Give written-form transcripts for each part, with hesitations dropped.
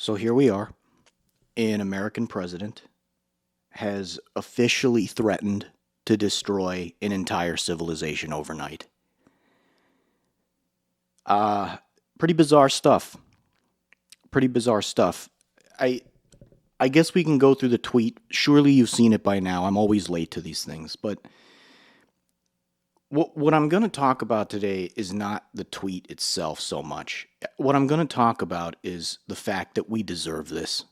So here we are. An American president has officially threatened to destroy an entire civilization overnight. Uh, Pretty bizarre stuff. Pretty bizarre stuff. I I guess we can go through the tweet. Surely you've seen it by now. I'm always late to these things, but what I'm going to talk about today is not the tweet itself so much. What I'm going to talk about is the fact that we deserve this.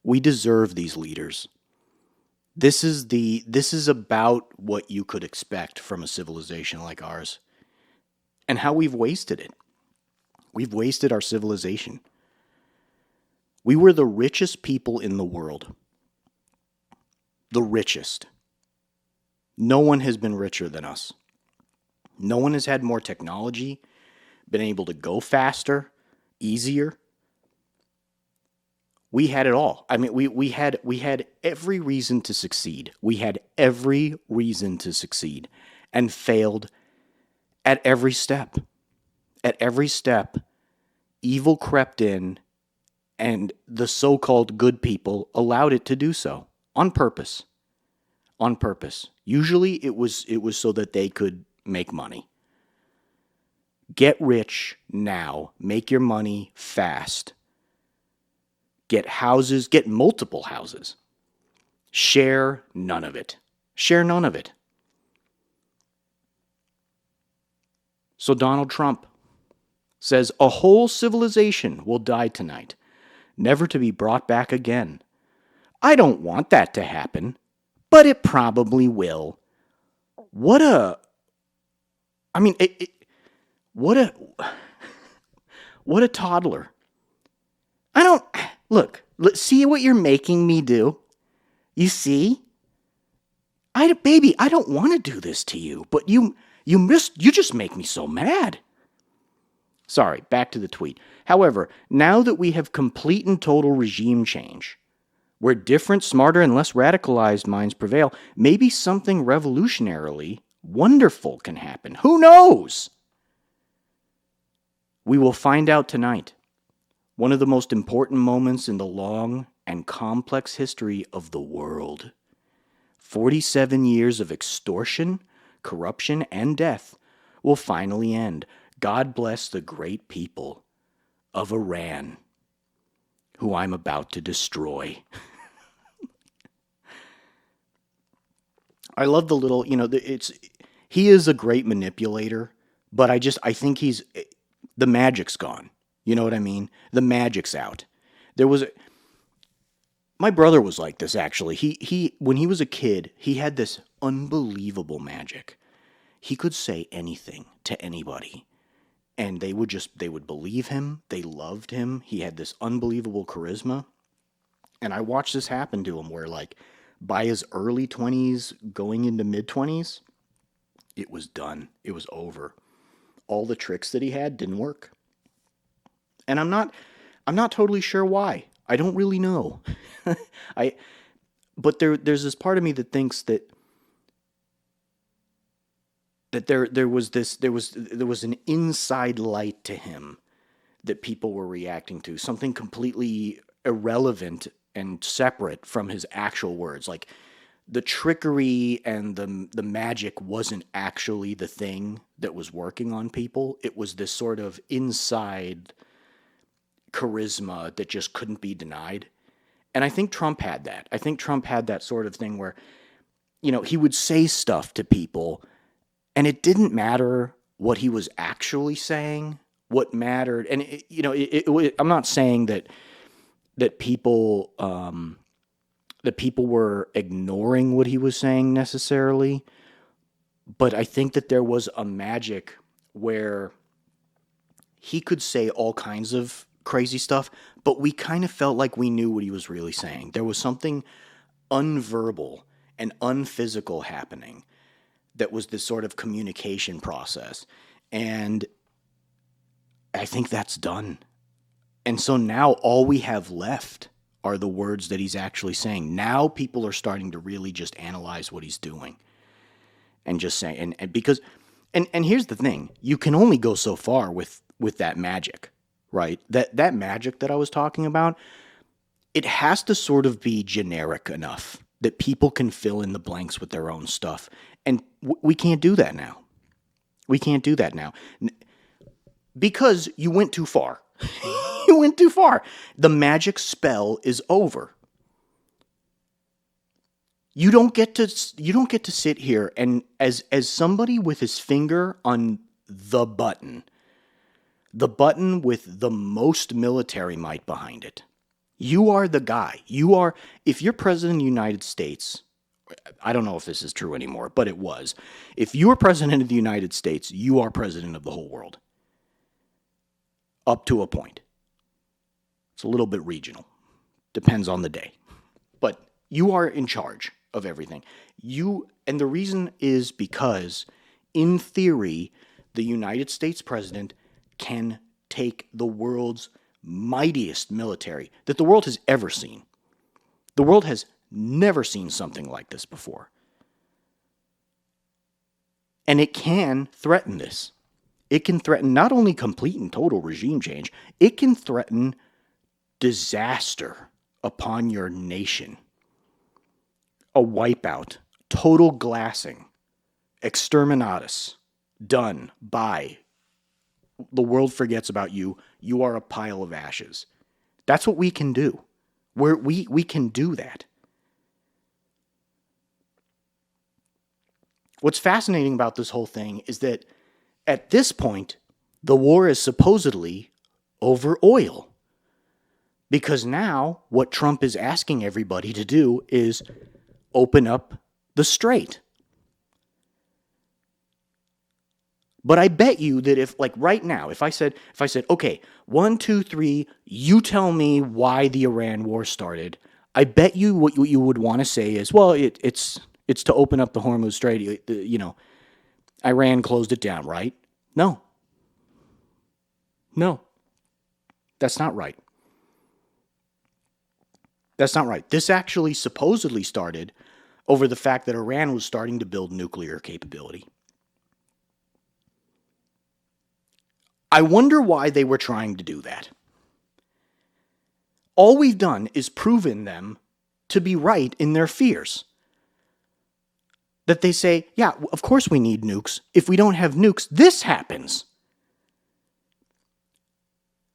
We deserve these leaders. This is about what you could expect from a civilization like ours and how we've wasted it. We've wasted our civilization. We were the richest people in the world. The richest. No one has been richer than us. No one has had more technology, been able to go faster, easier. We had it all. I mean, we had every reason to succeed. We had every reason to succeed and failed at every step. At every step, evil crept in and the so-called good people allowed it to do so on purpose. On purpose. Usually it was so that they could make money. Get rich now. Make your money fast. Get houses, get multiple houses. Share none of it. Share none of it. So Donald Trump says a whole civilization will die tonight, never to be brought back again. I don't want that to happen, but it probably will. What a, I mean, what a toddler. I don't, look, see what you're making me do? You see? Baby, I don't want to do this to you, but you just make me so mad. Sorry, back to the tweet. However, now that we have complete and total regime change, where different, smarter, and less radicalized minds prevail, maybe something revolutionarily wonderful can happen. Who knows? We will find out tonight. One of the most important moments in the long and complex history of the world. 47 years of extortion, corruption, and death will finally end. God bless the great people of Iran, who I'm about to destroy. I love the little, he is a great manipulator, but I think the magic's gone. You know what I mean? The magic's out. My brother was like this, actually. He when he was a kid, he had this unbelievable magic. He could say anything to anybody, and they would believe him. They loved him. He had this unbelievable charisma. And I watched this happen to him where, like, by his early 20s, going into mid-20s, it was done. It was over. All the tricks that he had didn't work. And I'm not totally sure why. I don't really know. But there's this part of me that thinks that there was an inside light to him that people were reacting to, something completely irrelevant and separate from his actual words. Like, the trickery and the magic wasn't actually the thing that was working on people. It was this sort of inside charisma that just couldn't be denied. And I think Trump had that. I think Trump had that sort of thing where, he would say stuff to people and it didn't matter what he was actually saying. What mattered, and I'm not saying that people were ignoring what he was saying necessarily, but I think that there was a magic where he could say all kinds of crazy stuff, but we kind of felt like we knew what he was really saying. There was something unverbal and unphysical happening that was this sort of communication process. And I think that's done. And so now all we have left are the words that he's actually saying. Now people are starting to really just analyze what he's doing and just say, and because, and here's the thing, you can only go so far with that magic. right? That magic that I was talking about, it has to sort of be generic enough that people can fill in the blanks with their own stuff. And we can't do that now. We can't do that now because you went too far. You went too far. The magic spell is over. You don't get to sit here and as somebody with his finger on the button with the most military might behind it. You are the guy. If you're president of the United States, I don't know if this is true anymore, but it was. If you are president of the United States, you are president of the whole world. Up to a point. It's a little bit regional. Depends on the day. But you are in charge of everything. And the reason is because, in theory, the United States president can take the world's mightiest military that the world has ever seen. The world has never seen something like this before. And it can threaten this. It can threaten not only complete and total regime change, it can threaten disaster upon your nation. A wipeout, total glassing, exterminatus, done by. The world forgets about you. You are a pile of ashes. That's what we can do. We can do that. What's fascinating about this whole thing is that at this point, the war is supposedly over oil. Because now what Trump is asking everybody to do is open up the strait. But I bet you that if, like right now, if I said, okay, 1, 2, 3, you tell me why the Iran war started, I bet you what you would want to say is, well, it's to open up the Hormuz Strait. Iran closed it down, right? No. That's not right. That's not right. This actually supposedly started over the fact that Iran was starting to build nuclear capability. I wonder why they were trying to do that. All we've done is proven them to be right in their fears. That they say, yeah, of course we need nukes. If we don't have nukes, this happens.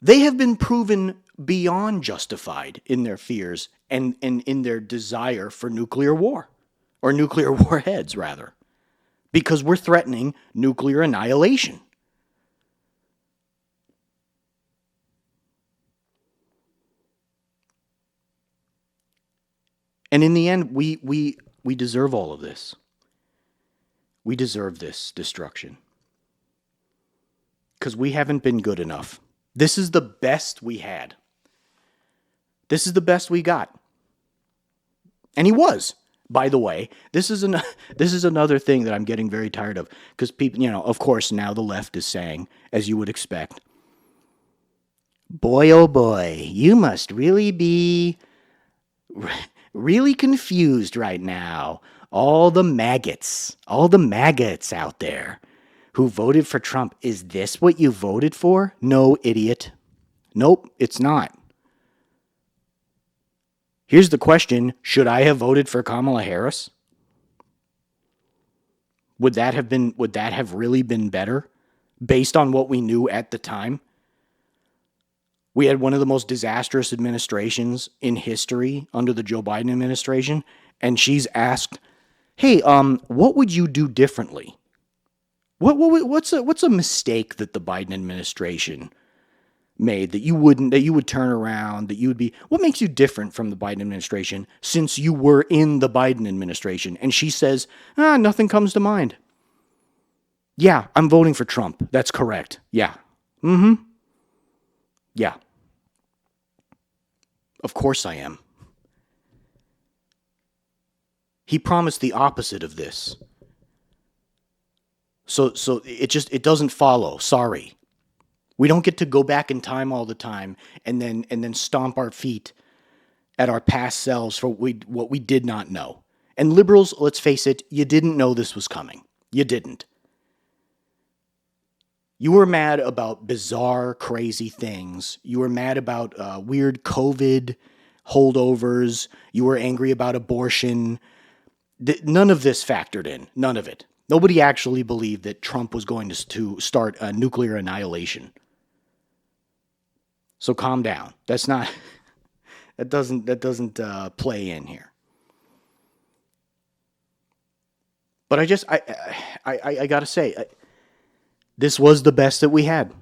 They have been proven beyond justified in their fears and in their desire for nuclear war. Or nuclear warheads, rather. Because we're threatening nuclear annihilation. And in the end, we deserve all of this. We deserve this destruction. Because we haven't been good enough. This is the best we had. This is the best we got. And he was. By the way, this is another thing that I'm getting very tired of. Because people, of course, now the left is saying, as you would expect, boy, oh boy, you must really be really confused right now. All the maggots out there who voted for Trump. Is this what you voted for? No, idiot. Nope, it's not. Here's the question. Should I have voted for Kamala Harris? Would that have really been better based on what we knew at the time? We had one of the most disastrous administrations in history under the Joe Biden administration, and she's asked, "Hey, what would you do differently? What's a mistake that the Biden administration made that you would turn around, that you would be, what makes you different from the Biden administration since you were in the Biden administration?" And she says, nothing comes to mind. Yeah, I'm voting for Trump. That's correct. Yeah. Yeah. Of course I am. He promised the opposite of this. So it doesn't follow. Sorry. We don't get to go back in time all the time and then stomp our feet at our past selves for what we did not know. And liberals, let's face it, you didn't know this was coming. You didn't. You were mad about bizarre, crazy things. You were mad about weird COVID holdovers. You were angry about abortion. None of this factored in. None of it. Nobody actually believed that Trump was going to start a nuclear annihilation. So calm down. That's not. That doesn't play in here. But I gotta say, this was the best that we had.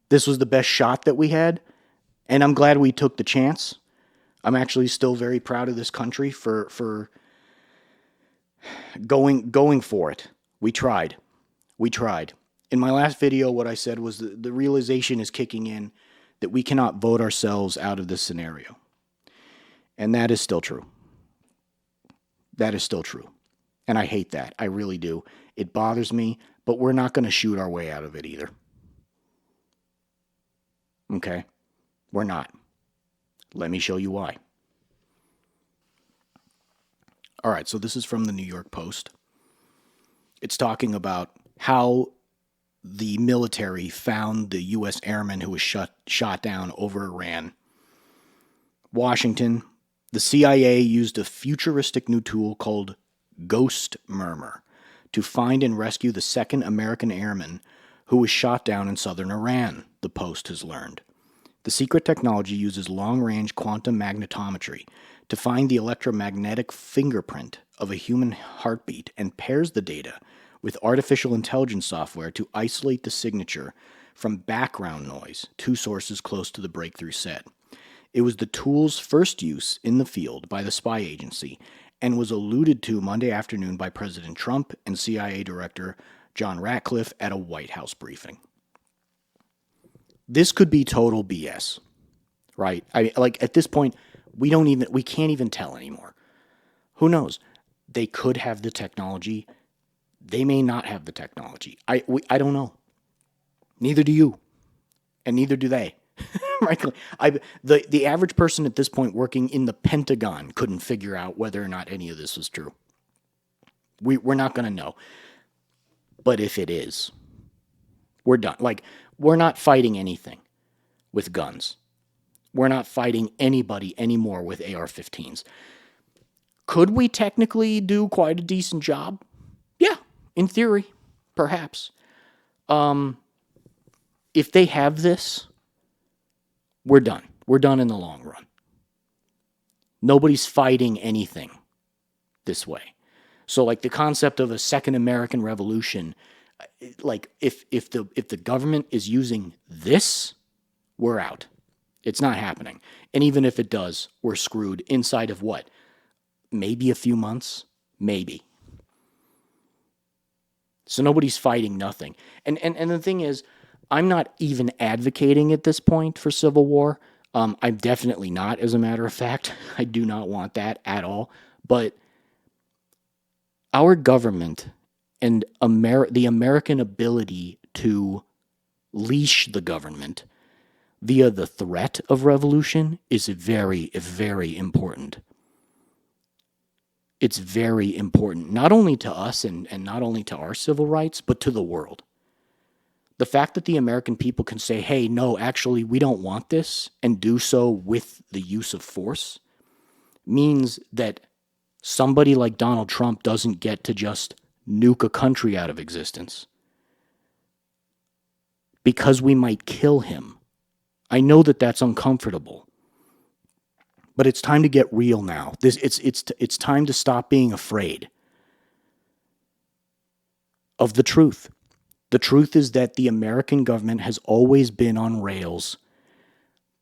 This was the best shot that we had, and I'm glad we took the chance. I'm actually still very proud of this country for going for it. We tried. We tried. In my last video, what I said was the realization is kicking in that we cannot vote ourselves out of this scenario. And that is still true. That is still true. And I hate that. I really do. It bothers me, but we're not going to shoot our way out of it either. Okay? We're not. Let me show you why. All right, so this is from the New York Post. It's talking about how the military found the U.S. airman who was shot down over Iran. Washington, the CIA used a futuristic new tool called Ghost Murmur to find and rescue the second American airman who was shot down in southern Iran, the Post has learned. The secret technology uses long-range quantum magnetometry to find the electromagnetic fingerprint of a human heartbeat and pairs the data with artificial intelligence software to isolate the signature from background noise, two sources close to the breakthrough said. It was the tool's first use in the field by the spy agency and was alluded to Monday afternoon by President Trump and CIA Director John Ratcliffe at a White House briefing. This could be total BS, right? At this point, we can't even tell anymore. Who knows? They could have the technology. They may not have the technology. I don't know. Neither do you, and neither do they. Right? The average person at this point working in the Pentagon couldn't figure out whether or not any of this was true. We're not going to know. But if it is, we're done. We're not fighting anything with guns. We're not fighting anybody anymore with AR-15s. Could we technically do quite a decent job? Yeah, in theory, perhaps. If they have this, we're done. We're done in the long run. Nobody's fighting anything this way. So, the concept of a second American Revolution, if the government is using this, we're out. It's not happening. And even if it does, we're screwed inside of what? Maybe a few months? Maybe. So nobody's fighting nothing. And the thing is, I'm not even advocating at this point for civil war. I'm definitely not, as a matter of fact. I do not want that at all. But our government and the American ability to leash the government via the threat of revolution is very, very important. It's very important, not only to us and not only to our civil rights, but to the world. The fact that the American people can say, hey, no, actually, we don't want this, and do so with the use of force, means that somebody like Donald Trump doesn't get to just nuke a country out of existence. Because we might kill him. I know that that's uncomfortable. But it's time to get real now. It's time to stop being afraid of the truth. The truth is that the American government has always been on rails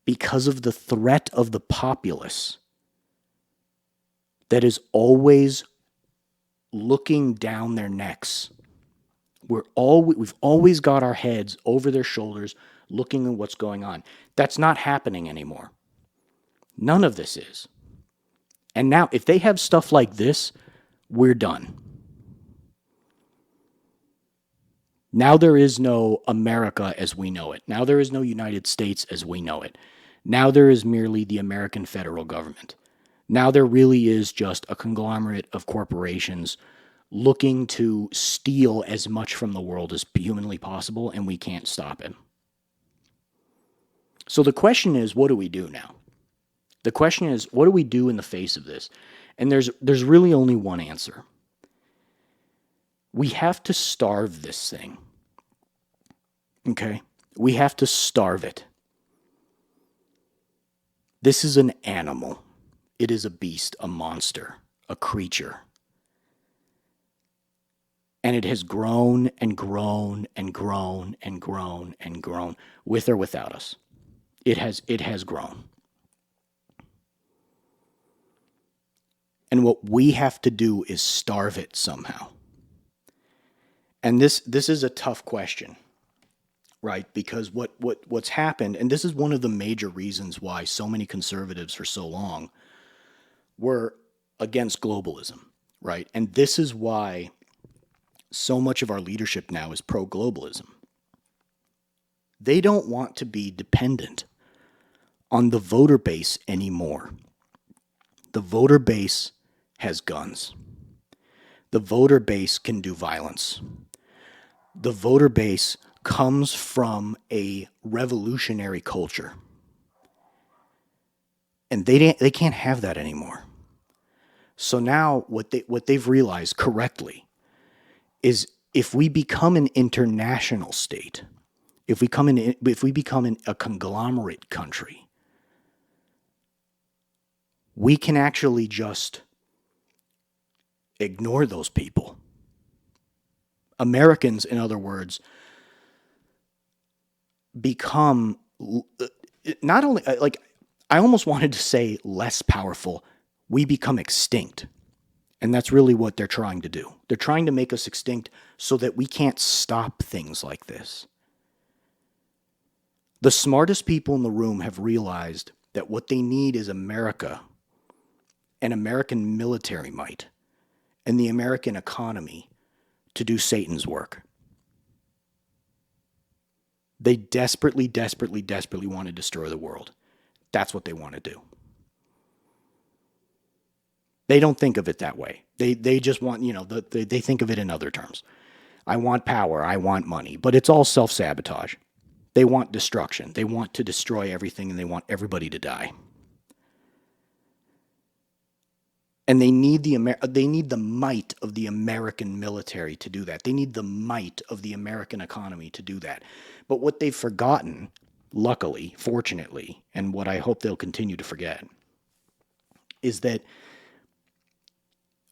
because of the threat of the populace that is always looking down their necks. We've always got our heads over their shoulders looking at what's going on. That's not happening anymore. None of this is. And now, if they have stuff like this, we're done. Now there is no America as we know it. Now there is no United States as we know it. Now there is merely the American federal government. Now there really is just a conglomerate of corporations looking to steal as much from the world as humanly possible, and we can't stop it. So the question is, what do we do now? The question is, what do we do in the face of this? And there's really only one answer. We have to starve this thing. Okay? We have to starve it. This is an animal. It is a beast, a monster, a creature. And it has grown and grown and grown and grown and grown, with or without us. It has grown. And what we have to do is starve it somehow. And this is a tough question, right? Because what's happened, and this is one of the major reasons why so many conservatives for so long were against globalism, right? And this is why so much of our leadership now is pro-globalism. They don't want to be dependent on the voter base anymore. The voter base has guns. The voter base can do violence. The voter base comes from a revolutionary culture. And they can't have that anymore. So now what they've realized correctly is if we become an international state, if we become a conglomerate country, we can actually just ignore those people. Americans, in other words, become not only, like, I almost wanted to say less powerful. We become extinct. And that's really what they're trying to do. They're trying to make us extinct so that we can't stop things like this. The smartest people in the room have realized that what they need is America, and American military might, and the American economy to do Satan's work. They desperately, desperately, desperately want to destroy the world. That's what they want to do. They don't think of it that way. They just want, they think of it in other terms. I want power. I want money. But it's all self-sabotage. They want destruction. They want to destroy everything, and they want everybody to die. And they need the might of the American military to do that. They need the might of the American economy to do that. But what they've forgotten, luckily, fortunately, and what I hope they'll continue to forget, is that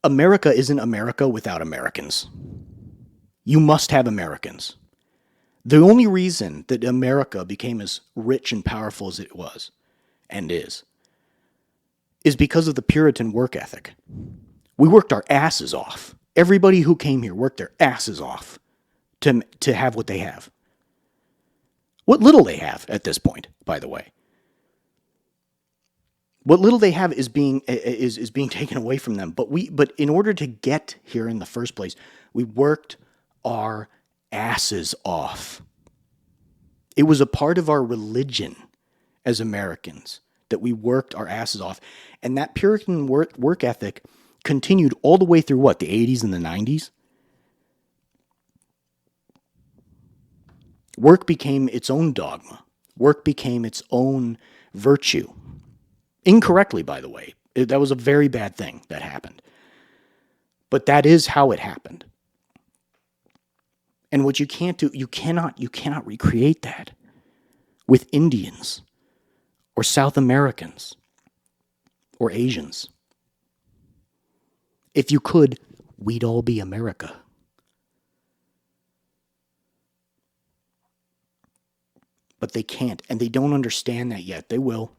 America isn't America without Americans. You must have Americans. The only reason that America became as rich and powerful as it was, and is because of the Puritan work ethic. We worked our asses off. Everybody who came here worked their asses off to have what they have. What little they have at this point, by the way. What little they have is being taken away from them. But in order to get here in the first place, we worked our asses off. It was a part of our religion as Americans that we worked our asses off. And that Puritan work ethic continued all the way through the 80s and the 90s? Work became its own dogma. Work became its own virtue. Incorrectly, by the way. That was a very bad thing that happened. But that is how it happened. And what you can't do, you cannot recreate that with Indians or South Americans or Asians. If you could, we'd all be America. But they can't, and they don't understand that yet. They will.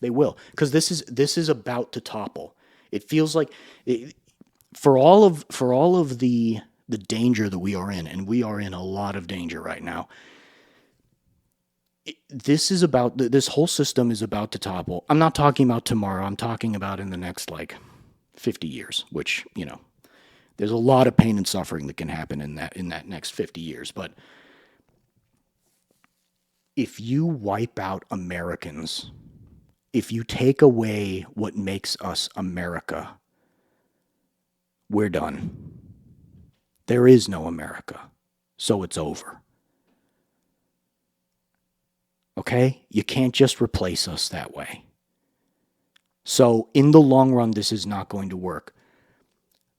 They will, because this is about to topple. It feels like for all of the danger that we are in, and we are in a lot of danger right now. This whole system is about to topple. I'm not talking about tomorrow. I'm talking about in the next 50 years, which, there's a lot of pain and suffering that can happen in that next 50 years. But if you wipe out Americans, if you take away what makes us America, we're done. There is no America. So it's over. Okay? You can't just replace us that way. So in the long run, this is not going to work.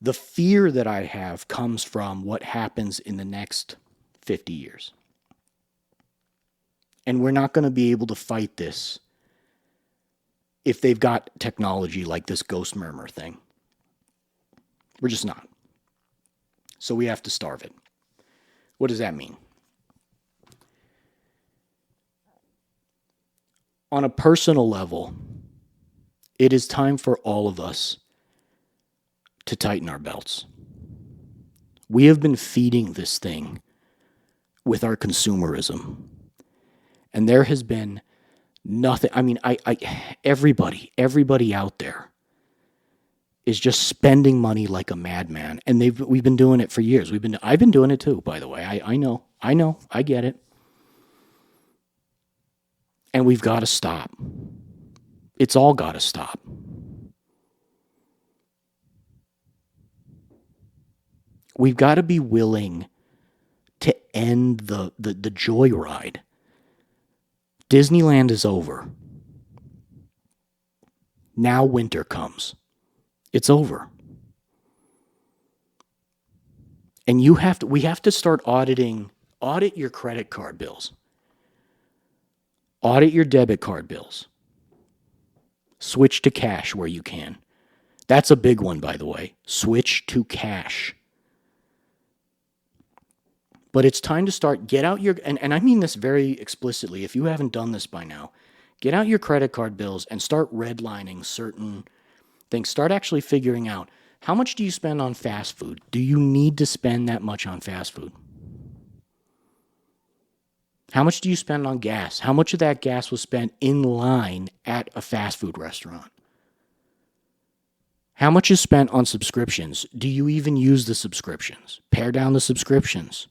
The fear that I have comes from what happens in the next 50 years. And we're not going to be able to fight this if they've got technology like this ghost murmur thing. We're just not. So we have to starve it. What does that mean? On a personal level, it is time for all of us to tighten our belts. We have been feeding this thing with our consumerism. And there has been nothing. I mean, everybody out there is just spending money like a madman. And we've been doing it for years. I've been doing it too, by the way. I know, I get it. And we've got to stop. It's all got to stop. We've got to be willing to end the joyride. Disneyland is over. Now winter comes. It's over. And we have to start audit your credit card bills. Audit your debit card bills. Switch to cash where you can. That's a big one, by the way. Switch to cash. But it's time to start, get out your, and I mean this very explicitly, if you haven't done this by now, get out your credit card bills and start redlining certain things. Start actually figuring out, how much do you spend on fast food? Do you need to spend that much on fast food? How much do you spend on gas? How much of that gas was spent in line at a fast food restaurant? How much is spent on subscriptions? Do you even use the subscriptions? Pare down the subscriptions.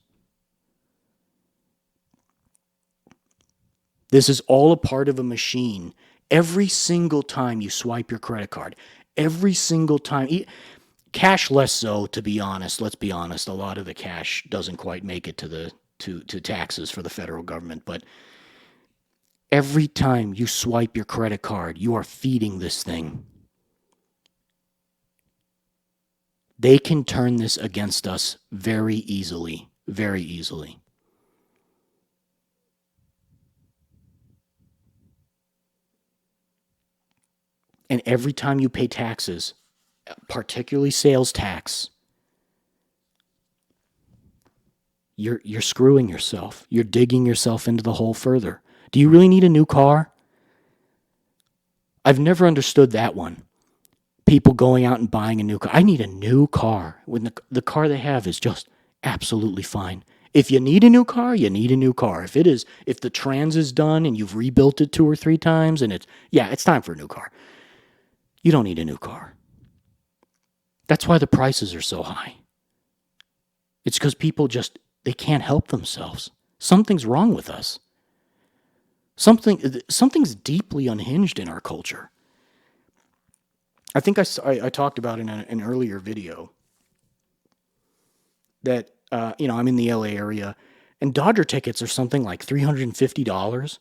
This is all a part of a machine. Every single time you swipe your credit card, every single time, cash less so, to be honest. Let's be honest. A lot of the cash doesn't quite make it to taxes for the federal government. But every time you swipe your credit card, you are feeding this thing. They can turn this against us very easily, very easily. And every time you pay taxes, particularly sales tax, you're screwing yourself. You're digging yourself into the hole further. Do you really need a new car? I've never understood that one. People going out and buying a new car. I need a new car when the car they have is just absolutely fine. If you need a new car, you need a new car. If the trans is done and you've rebuilt it 2 or 3 times and it's time for a new car. You don't need a new car. That's why the prices are so high. It's because people they can't help themselves. Something's wrong with us. Something's deeply unhinged in our culture. I think I talked about in an earlier video that I'm in the LA area, and Dodger tickets are something like $350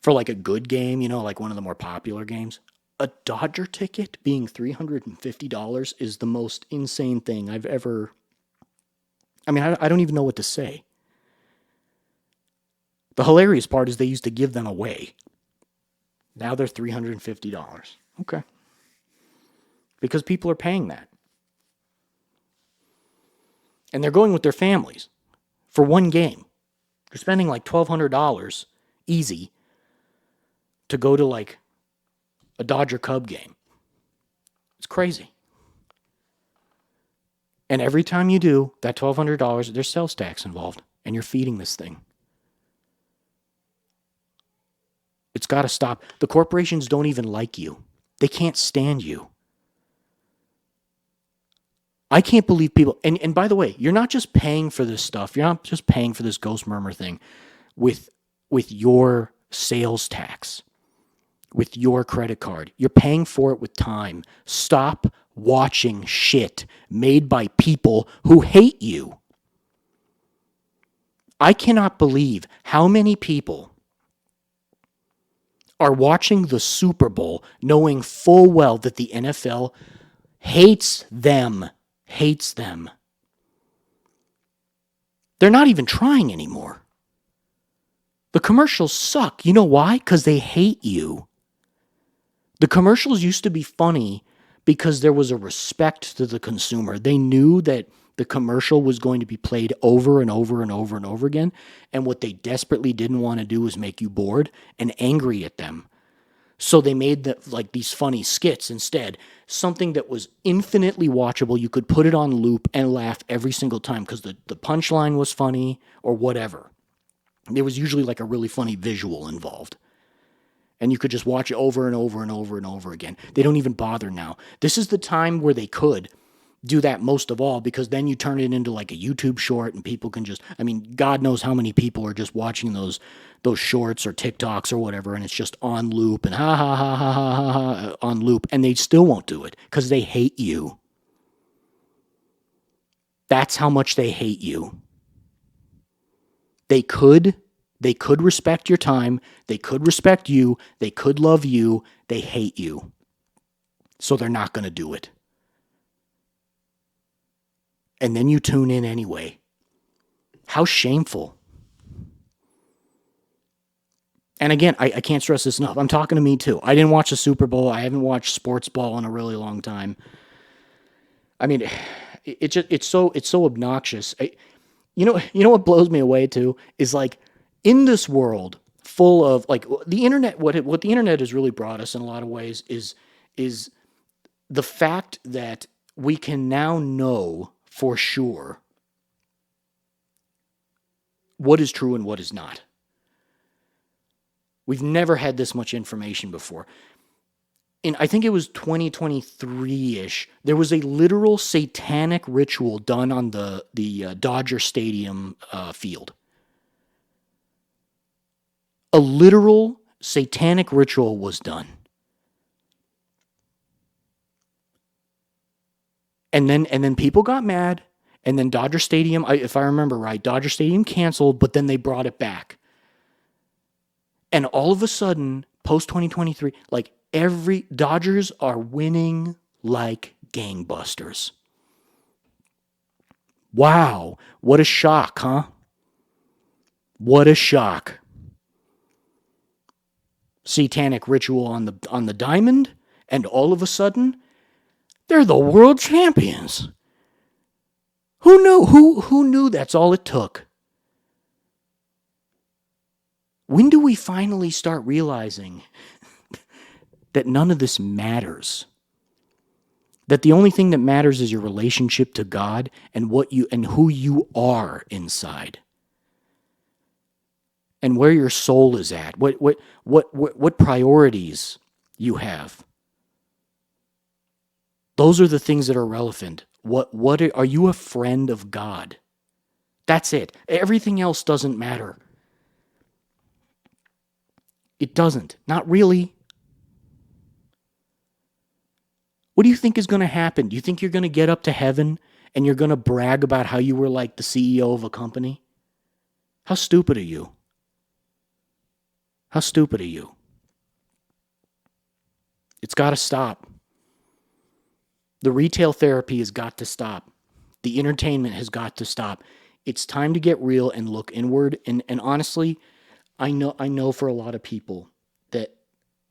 for like a good game, like one of the more popular games. A Dodger ticket being $350 is the most insane thing I've ever. I mean, I don't even know what to say. The hilarious part is they used to give them away. Now they're $350. Okay. Because people are paying that. And they're going with their families for one game. They're spending like $1,200 easy to go to like a Dodger Cub game. It's crazy. And every time you do, that $1,200, there's sales tax involved, and you're feeding this thing. It's got to stop. The corporations don't even like you. They can't stand you. I can't believe people, and by the way, you're not just paying for this stuff. You're not just paying for this ghost murmur thing with your sales tax, with your credit card. You're paying for it with time. Stop watching shit made by people who hate you. I cannot believe how many people are watching the Super Bowl knowing full well that the NFL hates them. Hates them. They're not even trying anymore. The commercials suck. You know why? Because they hate you. The commercials used to be funny because there was a respect to the consumer. They knew that the commercial was going to be played over and over and over and over again. And what they desperately didn't want to do was make you bored and angry at them. So they made these funny skits instead. Something that was infinitely watchable. You could put it on loop and laugh every single time because the punchline was funny or whatever. There was usually like a really funny visual involved. And you could just watch it over and over and over and over again. They don't even bother now. This is the time where they could do that most of all, because then you turn it into like a YouTube short and people can just, I mean, God knows how many people are just watching those shorts or TikToks or whatever, and it's just on loop and ha ha ha ha ha ha on loop, and they still won't do it because they hate you. That's how much they hate you. They could respect your time. They could respect you. They could love you. They hate you. So they're not going to do it. And then you tune in anyway. How shameful. And again, I can't stress this enough. I'm talking to me too. I didn't watch the Super Bowl. I haven't watched sports ball in a really long time. I mean, it's so obnoxious. You know what blows me away too is like in this world full of like the internet. What the internet has really brought us in a lot of ways is the fact that we can now know for sure what is true and what is not. We've never had this much information before. I think it was 2023-ish, there was a literal satanic ritual done on the Dodger Stadium field. A literal satanic ritual was done. And then people got mad, and then Dodger Stadium, if I remember right, Dodger Stadium canceled, but then they brought it back. And all of a sudden, post-2023, like every Dodgers are winning like gangbusters. Wow, what a shock, huh? What a shock. Satanic ritual on the diamond, and all of a sudden, they're the world champions. Who knew? Who knew that's all it took? When do we finally start realizing that none of this matters? That the only thing that matters is your relationship to God and who you are inside. And where your soul is at. What priorities you have. Those are the things that are relevant. Are you a friend of God? That's it. Everything else doesn't matter. It doesn't. Not really. What do you think is going to happen? Do you think you're going to get up to heaven and you're going to brag about how you were like the CEO of a company? How stupid are you? How stupid are you? It's got to stop. The retail therapy has got to stop. The entertainment has got to stop. It's time to get real and look inward. And honestly, I know for a lot of people that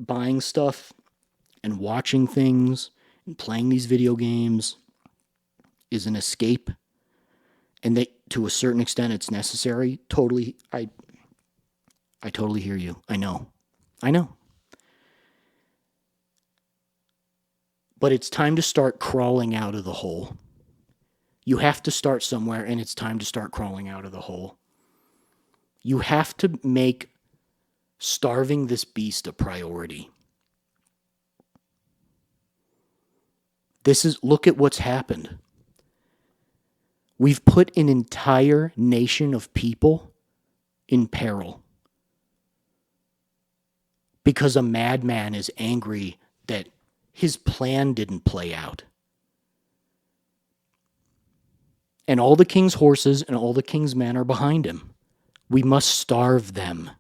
buying stuff and watching things and playing these video games is an escape, and that to a certain extent it's necessary. Totally, I totally hear you. I know. But it's time to start crawling out of the hole. You have to start somewhere, and it's time to start crawling out of the hole. You have to make starving this beast a priority. Look at what's happened. We've put an entire nation of people in peril because a madman is angry that his plan didn't play out. And all the king's horses and all the king's men are behind him. We must starve them.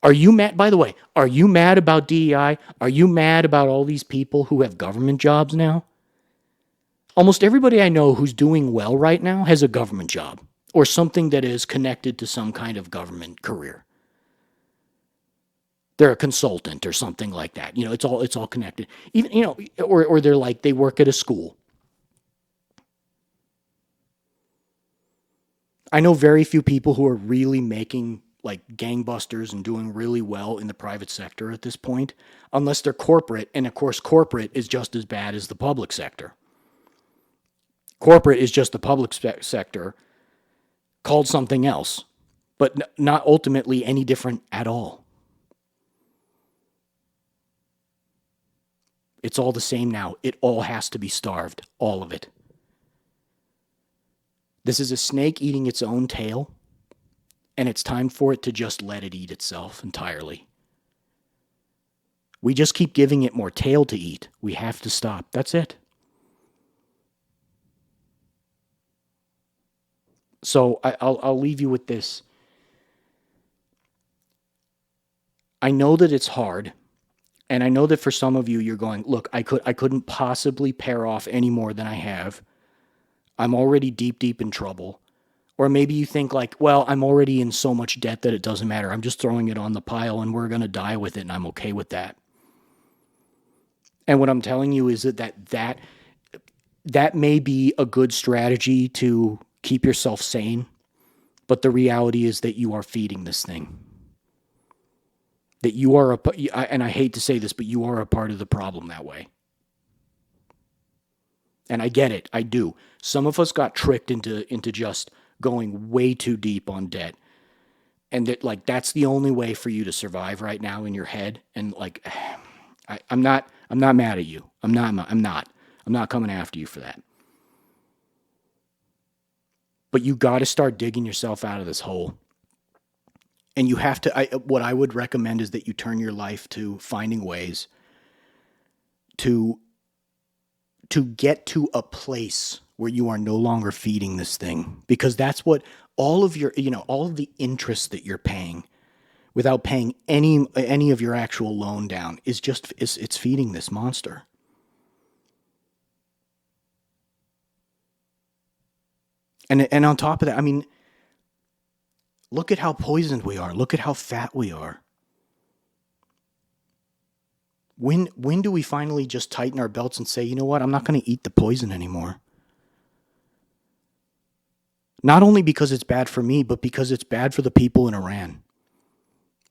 Are you mad? By the way, are you mad about DEI? Are you mad about all these people who have government jobs now? Almost everybody I know who's doing well right now has a government job or something that is connected to some kind of government career. They're a consultant or something like that. It's all connected. Even or they're like they work at a school. I know very few people who are really making like gangbusters and doing really well in the private sector at this point, unless they're corporate, and of course corporate is just as bad as the public sector. Corporate is just the public sector called something else, but not ultimately any different at all. It's all the same now. It all has to be starved, all of it. This is a snake eating its own tail, and it's time for it to just let it eat itself entirely. We just keep giving it more tail to eat. We have to stop. That's it. So I'll leave you with this. I know that it's hard, and I know that for some of you, you're going, look, I couldn't possibly pair off any more than I have. I'm already deep in trouble. Or maybe you think like, well, I'm already in so much debt that it doesn't matter. I'm just throwing it on the pile and we're going to die with it and I'm okay with that. And what I'm telling you is that may be a good strategy to keep yourself sane. But the reality is that you are feeding this thing. That you are and I hate to say this, but you are a part of the problem that way. And I get it. I do. Some of us got tricked into just going way too deep on debt. And that's the only way for you to survive right now in your head. And I'm not mad at you. I'm not coming after you for that. But you got to start digging yourself out of this hole. And you have to, what I would recommend is that you turn your life to finding ways to get to a place where you are no longer feeding this thing, because that's what all of the interest that you're paying without paying any of your actual loan down it's feeding this monster. And on top of that, I mean, look at how poisoned we are. Look at how fat we are. When do we finally just tighten our belts and say, you know what, I'm not going to eat the poison anymore? Not only because it's bad for me, but because it's bad for the people in Iran.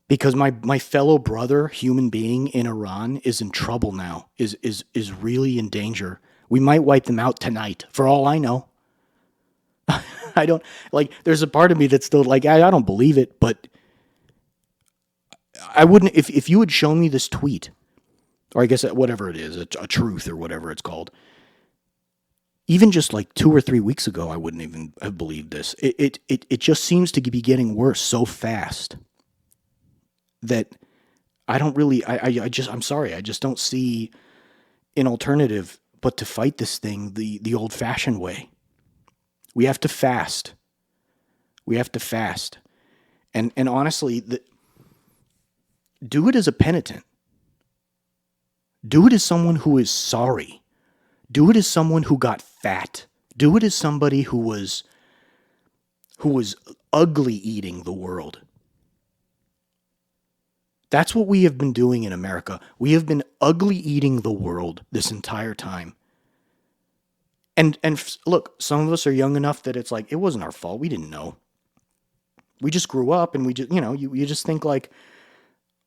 Because my fellow brother, human being in Iran, is in trouble now, is really in danger. We might wipe them out tonight, for all I know. I don't, there's a part of me that's still like, I don't believe it, but I wouldn't, if you had shown me this tweet, or I guess whatever it is, a truth or whatever it's called, even just like 2 or 3 weeks ago, I wouldn't even have believed this. It just seems to be getting worse so fast that I don't really, I'm sorry, I just don't see an alternative but to fight this thing the old-fashioned way. We have to fast. We have to fast. And honestly, do it as a penitent. Do it as someone who is sorry. Do it as someone who got fat. Do it as somebody who was ugly eating the world. That's what we have been doing in America. We have been ugly eating the world this entire time. And look, some of us are young enough that it's like, it wasn't our fault. We didn't know. We just grew up and we just, you just think like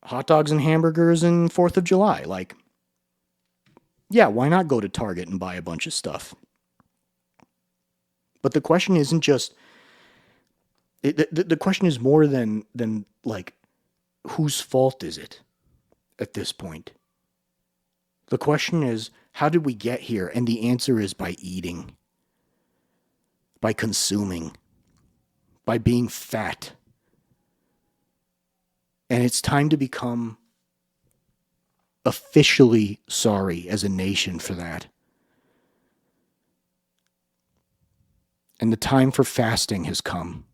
hot dogs and hamburgers and 4th of July. Like, yeah, why not go to Target and buy a bunch of stuff? But the question isn't just, the question is more than like, whose fault is it at this point? The question is, how did we get here? And the answer is by eating, by consuming, by being fat. And it's time to become officially sorry as a nation for that. and the time for fasting has come.